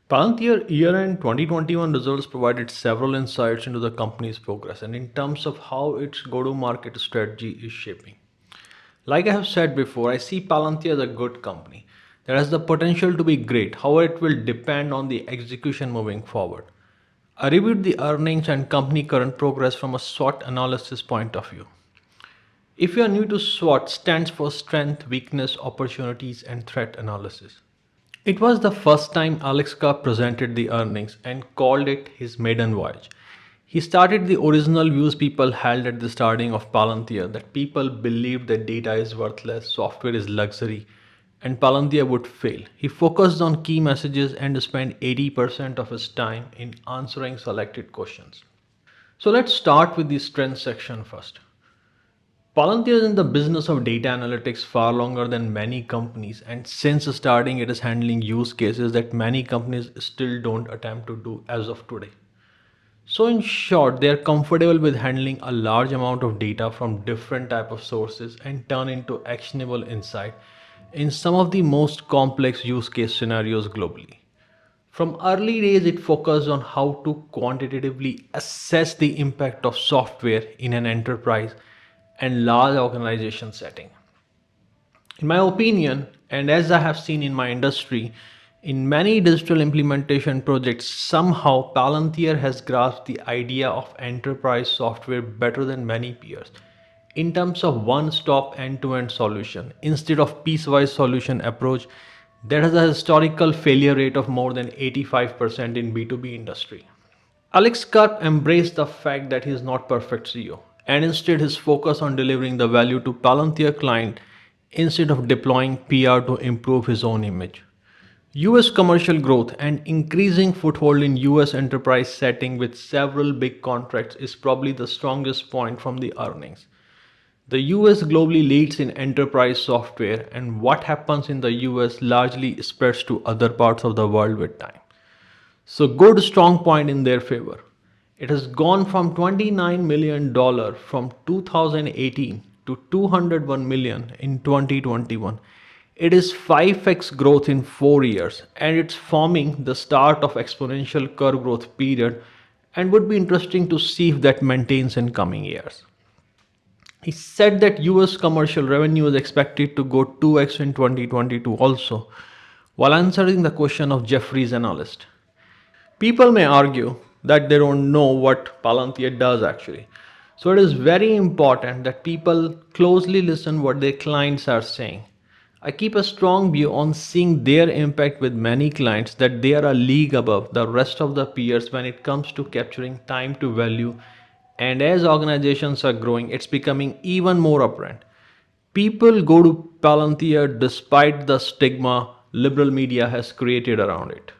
Palantir year-end 2021 results provided several insights into the company's progress and in terms of how its go-to-market strategy is shaping. Like I have said before, I see Palantir as a good company that has the potential to be great. However, it will depend on the execution moving forward. I reviewed the earnings and company current progress from a SWOT analysis point of view. If you are new to SWOT, stands for strength, weakness, opportunities, and threat analysis. It was the first time Alex Karp presented the earnings and called it his maiden voyage. He started the original views people held at the starting of Palantir that people believed that data is worthless, software is luxury, and Palantir would fail. He focused on key messages and spent 80% of his time in answering selected questions. So let's start with the strength section first. Palantir is in the business of data analytics far longer than many companies, and since starting, it is handling use cases that many companies still don't attempt to do as of today. So, in short, they are comfortable with handling a large amount of data from different type of sources and turn into actionable insight in some of the most complex use case scenarios globally. From early days, it focused on how to quantitatively assess the impact of software in an enterprise and large organization setting. In my opinion, and as I have seen in my industry, in many digital implementation projects, somehow Palantir has grasped the idea of enterprise software better than many peers in terms of one-stop end-to-end solution instead of piecewise solution approach that has a historical failure rate of more than 85% in B2B industry. Alex Karp embraced the fact that he is not perfect CEO and instead his focus on delivering the value to Palantir client instead of deploying PR to improve his own image. US commercial growth and increasing foothold in US enterprise setting with several big contracts is probably the strongest point from the earnings. The US globally leads in enterprise software and what happens in the US largely spreads to other parts of the world with time. So good strong point in their favor. It has gone from $29 million from 2018 to 201 million in 2021. It is 5x growth in 4 years and it's forming the start of exponential curve growth period and would be interesting to see if that maintains in coming years. He said that US commercial revenue is expected to go 2x in 2022 also, while answering the question of Jeffrey's analyst. People may argue that they don't know what Palantir does actually. So it is very important that people closely listen what their clients are saying. I keep a strong view on seeing their impact with many clients that they are a league above the rest of the peers when it comes to capturing time to value, and as organizations are growing it's becoming even more apparent. People go to Palantir despite the stigma liberal media has created around it.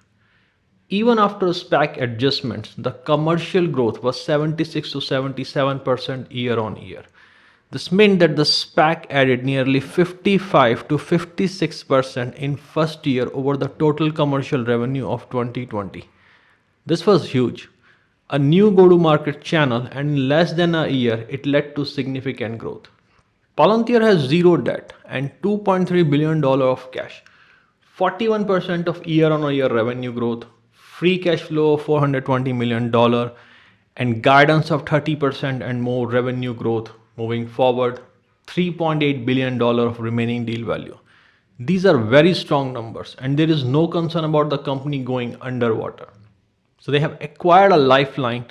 Even after SPAC adjustments, the commercial growth was 76 to 77% year on year. This meant that the SPAC added nearly 55 to 56% in first year over the total commercial revenue of 2020. This was huge. A new go-to-market channel and in less than a year it led to significant growth. Palantir has zero debt and $2.3 billion of cash, 41% of year-on-year revenue growth, free cash flow of $420 million, and guidance of 30% and more revenue growth moving forward, $3.8 billion of remaining deal value. These are very strong numbers and there is no concern about the company going underwater. So they have acquired a lifeline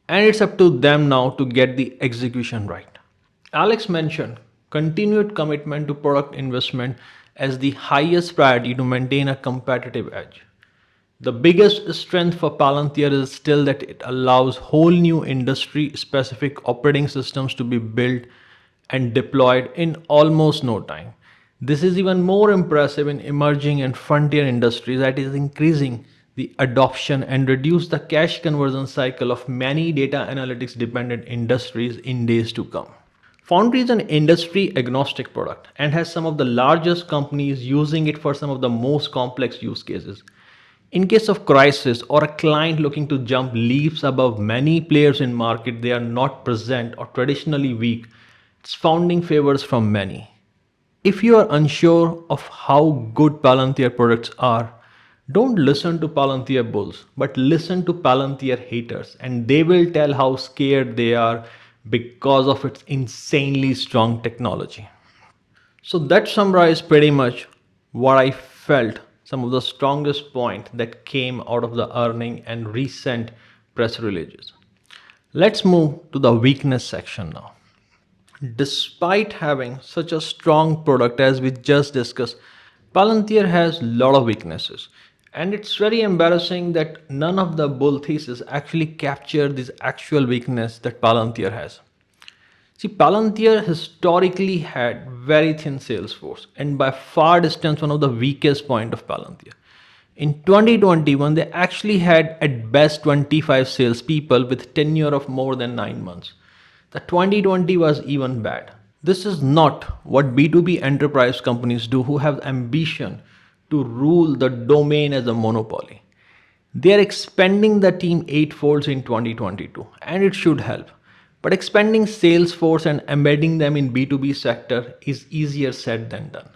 and it's up to them now to get the execution right. Alex mentioned continued commitment to product investment as the highest priority to maintain a competitive edge. The biggest strength for Palantir is still that it allows whole new industry specific operating systems to be built and deployed in almost no time. This is even more impressive in emerging and frontier industries that is increasing the adoption and reduce the cash conversion cycle of many data analytics dependent industries in days to come. Foundry is an industry agnostic product and has some of the largest companies using it for some of the most complex use cases. In case of crisis or a client looking to jump leaps above many players in market they are not present or traditionally weak, it's founding favors from many. If you are unsure of how good Palantir products are, Don't listen to Palantir bulls, but listen to Palantir haters, and they will tell how scared they are because of its insanely strong technology. So that summarized pretty much what I felt some of the strongest points that came out of the earning and recent press releases. Let's move to the weakness section now. Despite having such a strong product as we just discussed, Palantir has a lot of weaknesses. And it's very embarrassing that none of the bull thesis actually capture this actual weakness that Palantir has. See, Palantir historically had very thin sales force and by far distance one of the weakest point of Palantir. In 2021, they actually had at best 25 salespeople with tenure of more than 9 months. The 2020 was even bad. This is not what B2B enterprise companies do who have ambition to rule the domain as a monopoly. They are expanding the team eightfolds in 2022 and it should help. But expanding sales force and embedding them in B2B sector is easier said than done.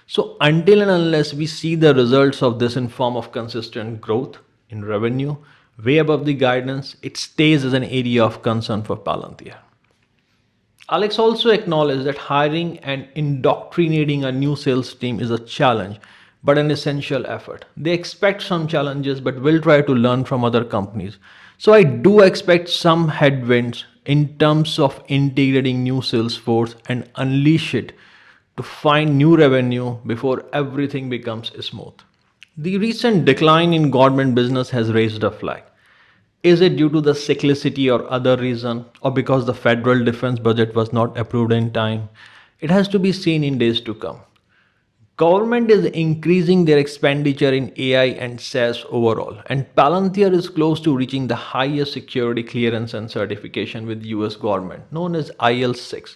So until and unless we see the results of this in form of consistent growth in revenue way above the guidance, it stays as an area of concern for Palantir. Alex also acknowledged that hiring and indoctrinating a new sales team is a challenge, but an essential effort. They expect some challenges, but will try to learn from other companies. So I do expect some headwinds in terms of integrating new sales force and unleash it to find new revenue before everything becomes smooth. The recent decline in government business has raised a flag. Is it due to the cyclicity or other reason, or because the federal defense budget was not approved in time? It has to be seen in days to come. Government is increasing their expenditure in AI and SaaS overall, and Palantir is close to reaching the highest security clearance and certification with US government, known as IL6.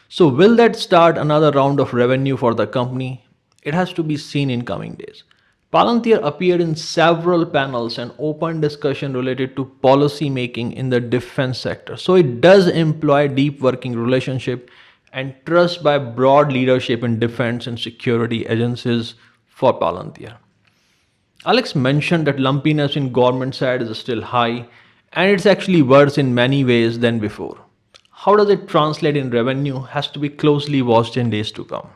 So will that start another round of revenue for the company? It has to be seen in coming days. Palantir appeared in several panels and open discussion related to policy making in the defense sector. So it does employ deep working relationship and trust by broad leadership in defense and security agencies for Palantir. Alex mentioned that lumpiness in government side is still high and it's actually worse in many ways than before. How does it translate in revenue has to be closely watched in days to come.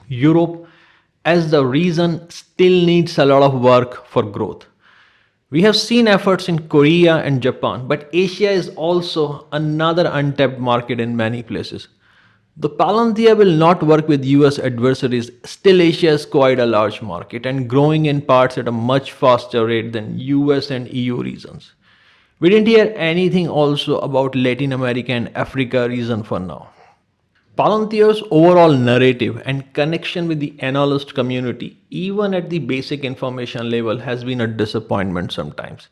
Europe as the region still needs a lot of work for growth. We have seen efforts in Korea and Japan, but Asia is also another untapped market in many places. The Palantir will not work with US adversaries, still Asia is quite a large market and growing in parts at a much faster rate than US and EU regions. We didn't hear anything also about Latin America and Africa region for now. Palantir's overall narrative and connection with the analyst community, even at the basic information level, has been a disappointment sometimes.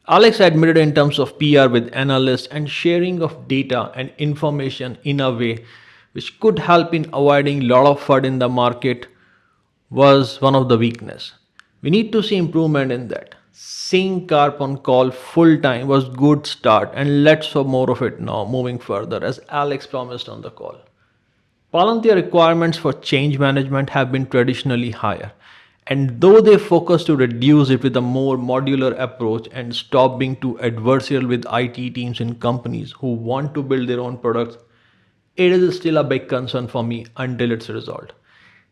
Alex admitted in terms of PR with analysts and sharing of data and information in a way which could help in avoiding lot of FUD in the market was one of the weakness. We need to see improvement in that. Seeing Carp on call full time was good start and let's have more of it now moving further as Alex promised on the call. Palantir requirements for change management have been traditionally higher, and though they focus to reduce it with a more modular approach and stop being too adversarial with IT teams in companies who want to build their own products, it is still a big concern for me until it's resolved.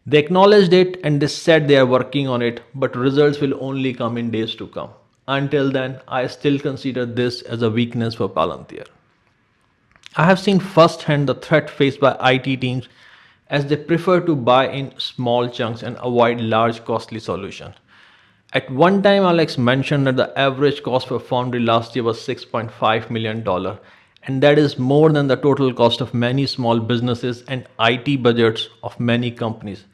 They acknowledged it and they said they are working on it, but results will only come in days to come. Until then, I still consider this as a weakness for Palantir. I have seen firsthand the threat faced by IT teams as they prefer to buy in small chunks and avoid large costly solutions. At one time, Alex mentioned that the average cost for Foundry last year was $6.5 million, and that is more than the total cost of many small businesses and IT budgets of many companies.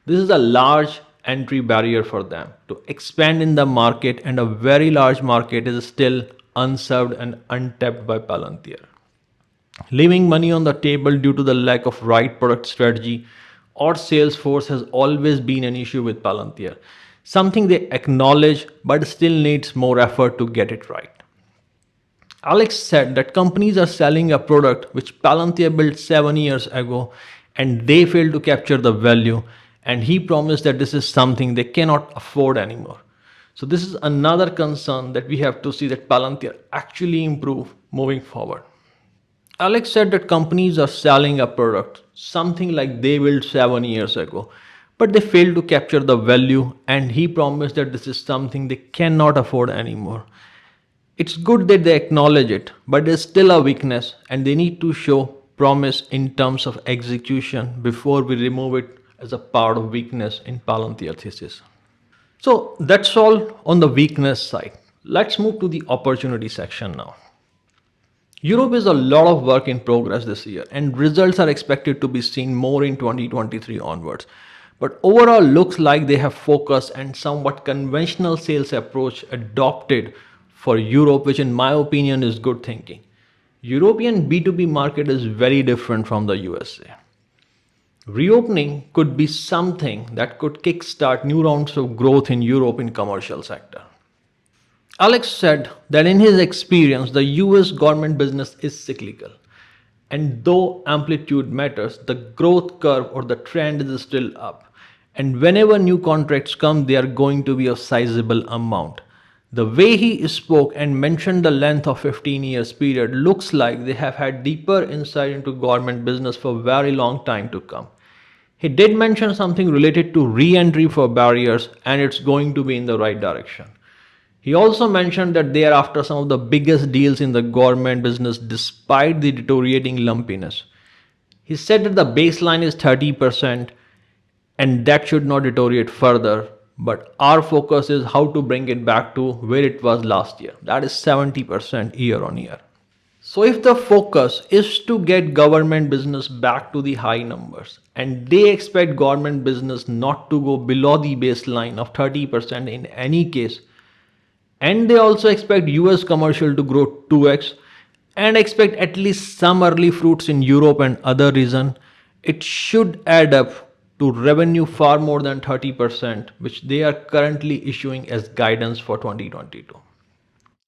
This is a large entry barrier for them to expand in the market, and a very large market is still unserved and untapped by Palantir. Leaving money on the table due to the lack of right product strategy or sales force has always been an issue with Palantir, something they acknowledge but still needs more effort to get it right. Alex said that companies are selling a product which Palantir built 7 years ago and they failed to capture the value, and he promised that this is something they cannot afford anymore. So this is another concern that we have to see that Palantir actually improve moving forward. Alex said that companies are selling a product, something like they built 7 years ago, but they failed to capture the value, and he promised that this is something they cannot afford anymore. It's good that they acknowledge it, but there's still a weakness, and they need to show promise in terms of execution before we remove it as a part of weakness in Palantir thesis. So that's all on the weakness side. Let's move to the opportunity section now. Europe is a lot of work in progress this year, and results are expected to be seen more in 2023 onwards. But overall, looks like they have focused and somewhat conventional sales approach adopted for Europe, which in my opinion is good thinking. European B2B market is very different from the USA. Reopening could be something that could kickstart new rounds of growth in Europe in commercial sector. Alex said that in his experience, the US government business is cyclical. And though amplitude matters, the growth curve or the trend is still up. And whenever new contracts come, they are going to be a sizable amount. The way he spoke and mentioned the length of 15 years period looks like they have had deeper insight into government business for a very long time to come. He did mention something related to re-entry for barriers, and it's going to be in the right direction. He also mentioned that they are after some of the biggest deals in the government business despite the deteriorating lumpiness. He said that the baseline is 30% and that should not deteriorate further, but our focus is how to bring it back to where it was last year. That is 70% year on year. So if the focus is to get government business back to the high numbers and they expect government business not to go below the baseline of 30% in any case, and they also expect US commercial to grow 2x and expect at least some early fruits in Europe and other region, it should add up to revenue far more than 30%, which they are currently issuing as guidance for 2022.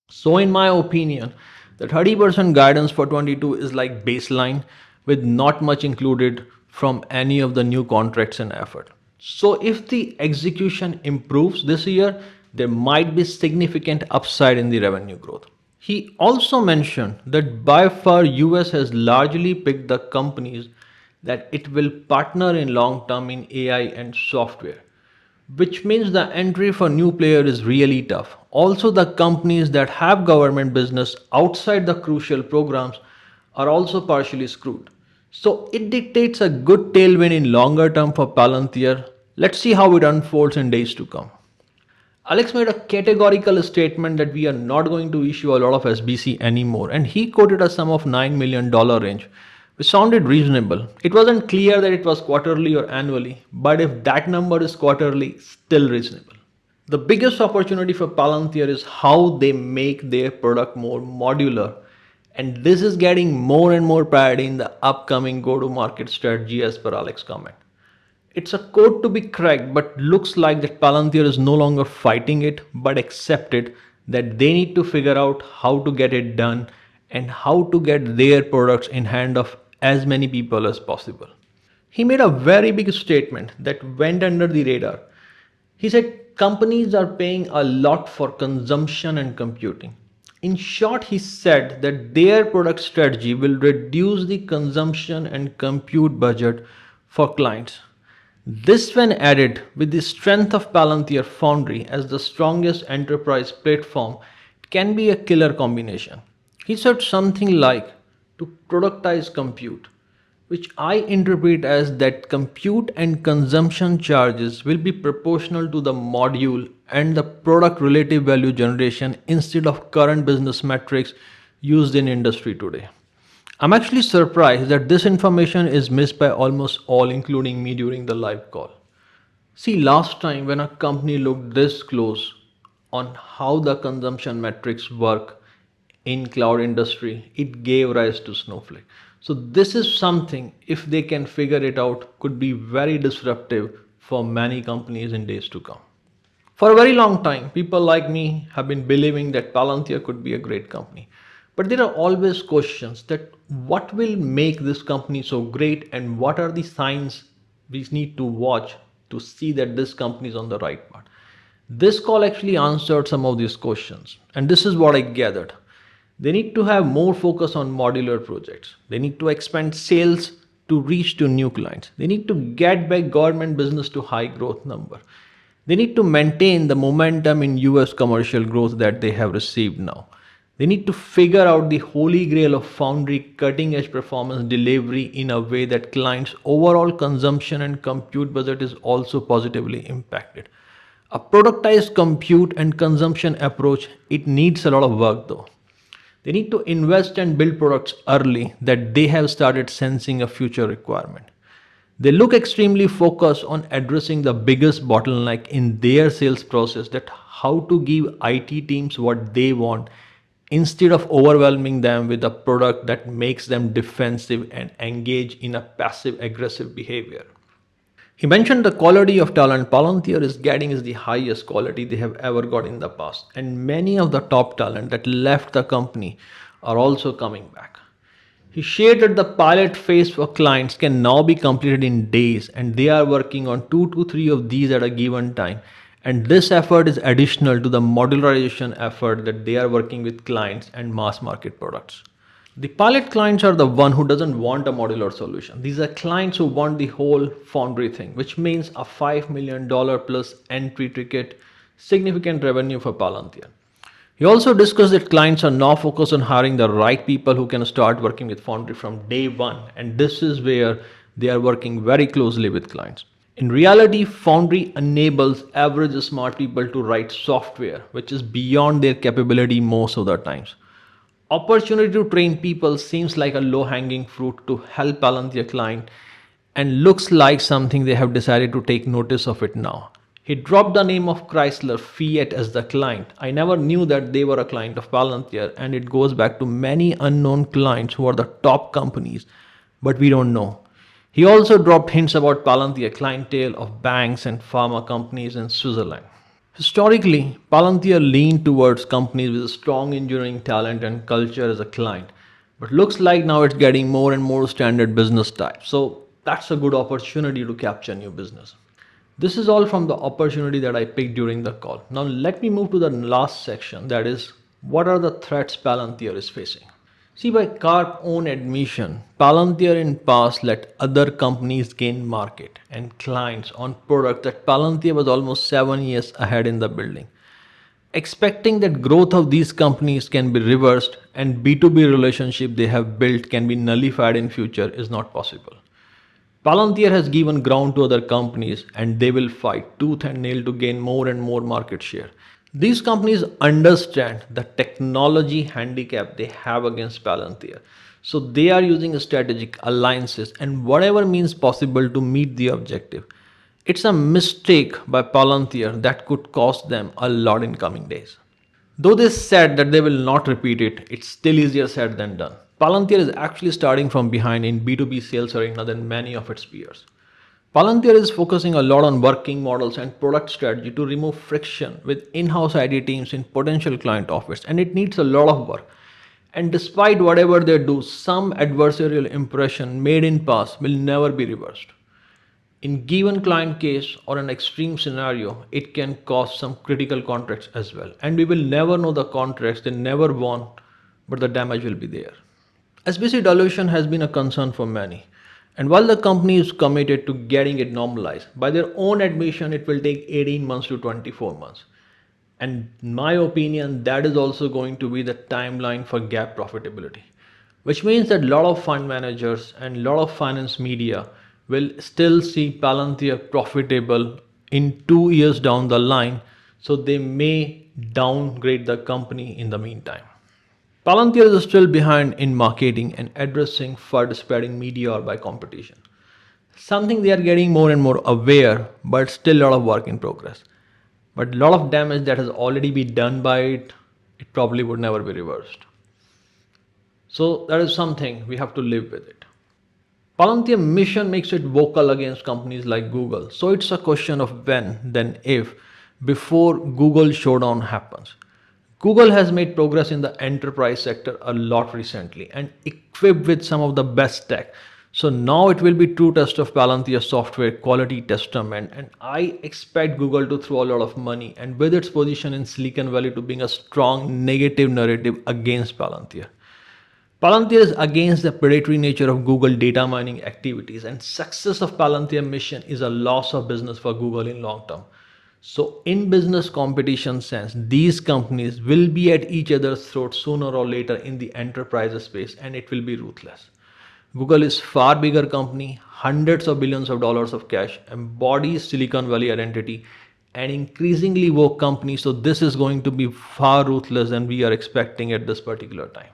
So in my opinion, the 30% guidance for 22 is like baseline with not much included from any of the new contracts and effort. So if the execution improves this year, there might be significant upside in the revenue growth. He also mentioned that by far US has largely picked the companies that it will partner in long term in AI and software, which means the entry for new player is really tough. Also, the companies that have government business outside the crucial programs are also partially screwed. So it dictates a good tailwind in longer term for Palantir. Let's see how it unfolds in days to come. Alex made a categorical statement that we are not going to issue a lot of SBC anymore, and he quoted a sum of $9 million range, which sounded reasonable. It wasn't clear that it was quarterly or annually, but if that number is quarterly, still reasonable. The biggest opportunity for Palantir is how they make their product more modular, and this is getting more and more priority in the upcoming go-to-market strategy as per Alex's comment. It's a code to be cracked, but looks like that Palantir is no longer fighting it, but accepted that they need to figure out how to get it done and how to get their products in hand of as many people as possible. He made a very big statement that went under the radar. He said companies are paying a lot for consumption and computing. In short, he said that their product strategy will reduce the consumption and compute budget for clients. This, when added with the strength of Palantir Foundry as the strongest enterprise platform, can be a killer combination. He said something like to productize compute, which I interpret as that compute and consumption charges will be proportional to the module and the product relative value generation instead of current business metrics used in industry today. I'm actually surprised that this information is missed by almost all, including me during the live call. See, last time when a company looked this close on how the consumption metrics work in cloud industry, it gave rise to Snowflake. So this is something, if they can figure it out, could be very disruptive for many companies in days to come. For a very long time, people like me have been believing that Palantir could be a great company. But there are always questions that what will make this company so great and what are the signs we need to watch to see that this company is on the right path. This call actually answered some of these questions, and this is what I gathered. They need to have more focus on modular projects. They need to expand sales to reach to new clients. They need to get back government business to high growth number. They need to maintain the momentum in US commercial growth that they have received now. They need to figure out the holy grail of foundry cutting edge performance delivery in a way that clients' overall consumption and compute budget is also positively impacted. A productized compute and consumption approach, it needs a lot of work though. They need to invest and build products early that they have started sensing a future requirement. They look extremely focused on addressing the biggest bottleneck in their sales process, that how to give IT teams what they want instead of overwhelming them with a product that makes them defensive and engage in a passive aggressive behavior. He mentioned the quality of talent Palantir is getting is the highest quality they have ever got in the past, and many of the top talent that left the company are also coming back. He shared that the pilot phase for clients can now be completed in days, and they are working on 2 to 3 of these at a given time. And this effort is additional to the modularization effort that they are working with clients and mass market products. The pilot clients are the one who doesn't want a modular solution. These are clients who want the whole foundry thing, which means a $5 million plus entry ticket, significant revenue for Palantir. He also discussed that clients are now focused on hiring the right people who can start working with foundry from day one, and this is where they are working very closely with clients. In reality, foundry enables average smart people to write software, which is beyond their capability most of the times. Opportunity to train people seems like a low-hanging fruit to help Palantir client, and looks like something they have decided to take notice of it now. He dropped the name of Chrysler Fiat as the client. I never knew that they were a client of Palantir, and it goes back to many unknown clients who are the top companies, but we don't know. He also dropped hints about Palantir clientele of banks and pharma companies in Switzerland. Historically, Palantir leaned towards companies with strong engineering talent and culture as a client, but looks like now it's getting more and more standard business type. So that's a good opportunity to capture new business. This is all from the opportunity that I picked during the call. Now let me move to the last section, that is, what are the threats Palantir is facing? See, by Karp's own admission, Palantir in past let other companies gain market and clients on products that Palantir was almost 7 years ahead in the building. Expecting that growth of these companies can be reversed and B2B relationship they have built can be nullified in future is not possible. Palantir has given ground to other companies, and they will fight tooth and nail to gain more and more market share. These companies understand the technology handicap they have against Palantir. So they are using strategic alliances and whatever means possible to meet the objective. It's a mistake by Palantir that could cost them a lot in coming days. Though they said that they will not repeat it, it's still easier said than done. Palantir is actually starting from behind in B2B sales arena than many of its peers. Palantir is focusing a lot on working models and product strategy to remove friction with in-house IT teams in potential client offers, and it needs a lot of work. And despite whatever they do, some adversarial impression made in past will never be reversed. In given client case or an extreme scenario, it can cost some critical contracts as well. And we will never know the contracts they never won, but the damage will be there. SBC dilution has been a concern for many. And while the company is committed to getting it normalized, by their own admission, it will take 18 months to 24 months. And in my opinion, that is also going to be the timeline for GAAP profitability, which means that a lot of fund managers and a lot of finance media will still see Palantir profitable in 2 years down the line, so they may downgrade the company in the meantime. Palantir is still behind in marketing and addressing FUD spreading media or by competition. Something they are getting more and more aware, but still a lot of work in progress. But a lot of damage that has already been done by it, it probably would never be reversed. So that is something we have to live with it. Palantir mission makes it vocal against companies like Google. So it's a question of when, then if, before Google showdown happens. Google has made progress in the enterprise sector a lot recently and equipped with some of the best tech. So now it will be true test of Palantir software quality testament, and I expect Google to throw a lot of money and with its position in Silicon Valley to bring a strong negative narrative against Palantir. Palantir is against the predatory nature of Google data mining activities, and success of Palantir mission is a loss of business for Google in long term. So in business competition sense, these companies will be at each other's throat sooner or later in the enterprise space, and it will be ruthless. Google is far bigger company, hundreds of billions of dollars of cash, embodies Silicon Valley identity, and increasingly woke company. So this is going to be far ruthless than we are expecting at this particular time.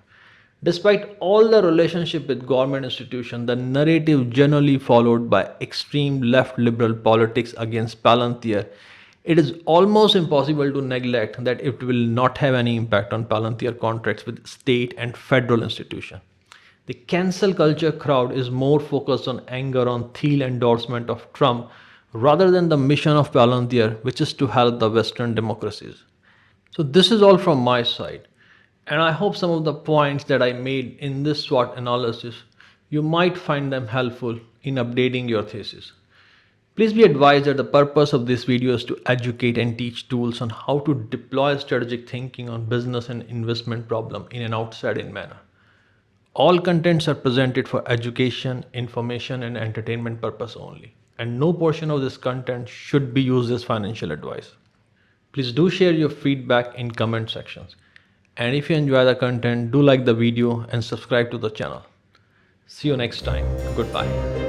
Despite all the relationship with government institution, the narrative generally followed by extreme left liberal politics against Palantir, it is almost impossible to neglect that it will not have any impact on Palantir contracts with state and federal institutions. The cancel culture crowd is more focused on anger on Thiel endorsement of Trump rather than the mission of Palantir, which is to help the Western democracies. So this is all from my side. And I hope some of the points that I made in this SWOT analysis, you might find them helpful in updating your thesis. Please be advised that the purpose of this video is to educate and teach tools on how to deploy strategic thinking on business and investment problem in an outside-in manner. All contents are presented for education, information, and entertainment purpose only, and no portion of this content should be used as financial advice. Please do share your feedback in comment sections. And if you enjoy the content, do like the video and subscribe to the channel. See you next time. Goodbye.